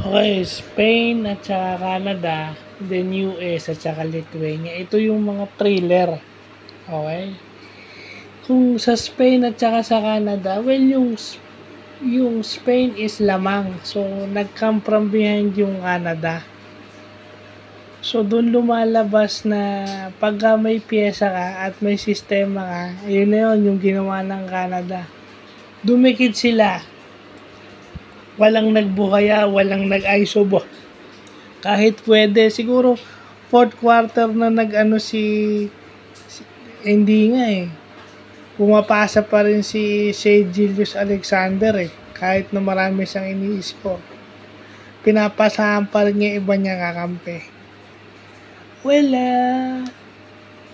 Okay, Spain at saka Canada, then US at saka Lithuania. Ito yung mga thriller. Okay? Kung sa Spain at saka sa Canada, well, yung Spain is lamang. So, nag-come from behind yung Canada. So, doon lumalabas na pagka may pyesa ka at may sistema ka, ayun na yun, yung ginawa ng Canada. Dumikit sila. Walang nagbuhaya, walang nag-isobo. Kahit pwede, siguro fourth quarter na nag-ano hindi nga eh. Pumapasa pa rin si Shea Julius Alexander eh. Kahit na marami siyang ini-score. Pinapasahan pa rin niya iba niya kakampi. Well,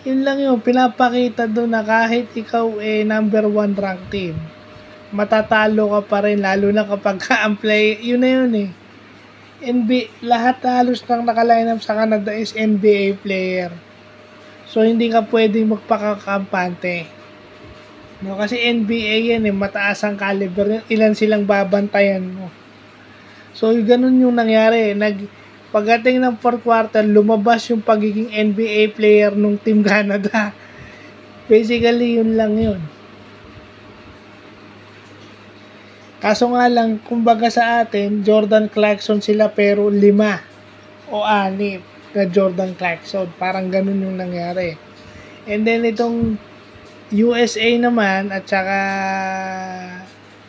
yun lang yun. Pinapakita doon na kahit ikaw number 1 ranked team, matatalo ka pa rin lalo na kapag ang play, yun na yun eh. Lahat halos ng naka-line up sa Canada is NBA player. So, hindi ka pwedeng magpakakampante. No, kasi NBA yan eh, mataas ang caliber. Ilan silang babantayan mo. So, ganun yung nangyari. Pagdating ng fourth quarter, lumabas yung pagiging NBA player ng Team Canada. Basically, yun lang yun. Kaso nga lang, kumbaga sa atin, Jordan Clarkson sila pero 5 o 6 na Jordan Clarkson. Parang ganun yung nangyari. And then itong USA naman at saka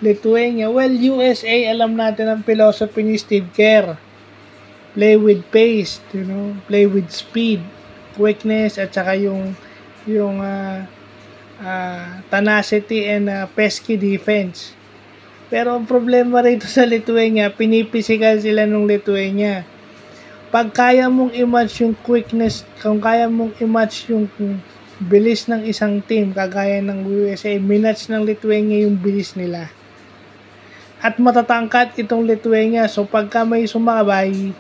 Lithuania. Well, USA, alam natin ang philosophy ni Steve Kerr. Play with pace, play with speed, quickness at saka yung tenacity and pesky defense. Pero ang problema rito sa Lithuania, pinipisikal sila ng Lithuania. Pag kaya mong i-match yung quickness, kung kaya mong i-match yung bilis ng isang team, kagaya ng USA, minatch ng Lithuania yung bilis nila. At matatangkat itong Lithuania, so pagka may sumabay,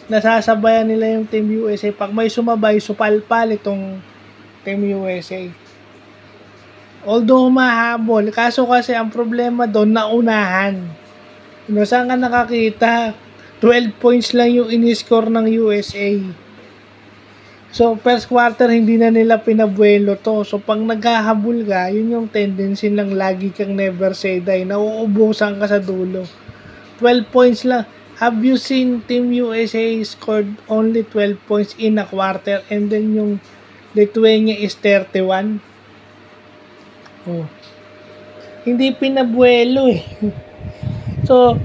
nasasabayan nila yung Team USA. Pag may sumabay, supalpal itong Team USA. Although mahabol, kaso kasi ang problema doon, naunahan. Saan ka nakakita? 12 points lang yung in-score ng USA. So, first quarter, hindi na nila pinabuelo to. So, pag naghahabol ka, yun yung tendency ng lagi kang never say die. Nauubusan ka sa dulo. 12 points lang. Have you seen Team USA scored only 12 points in a quarter and then yung Lithuania is 31? Oh. Hindi pinabuelo eh. So,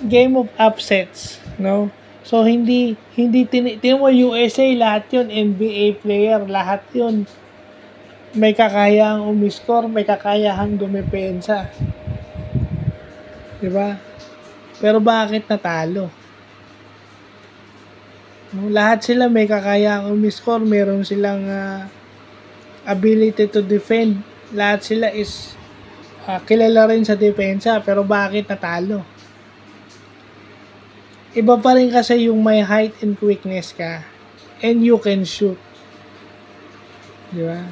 game of upsets, no? So, hindi tingnan mo USA, lahat yun, NBA player, lahat yun. May kakayahang umiscore, may kakayahang dumepensa. Diba? Pero bakit natalo? No, lahat sila may kakayahang umiscore, meron silang ability to defend. Lahat sila is kilala rin sa depensa, pero bakit natalo? Iba pa rin kasi yung may height and quickness ka and you can shoot. Di ba?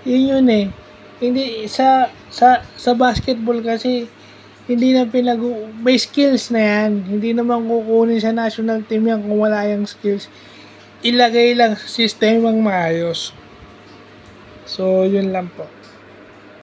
Yun eh. Hindi sa basketball kasi hindi na may skills na yan. Hindi naman kukunin sa national team yan kung wala yung skills. Ilagay lang sa sistemang maayos. So, yun lang po.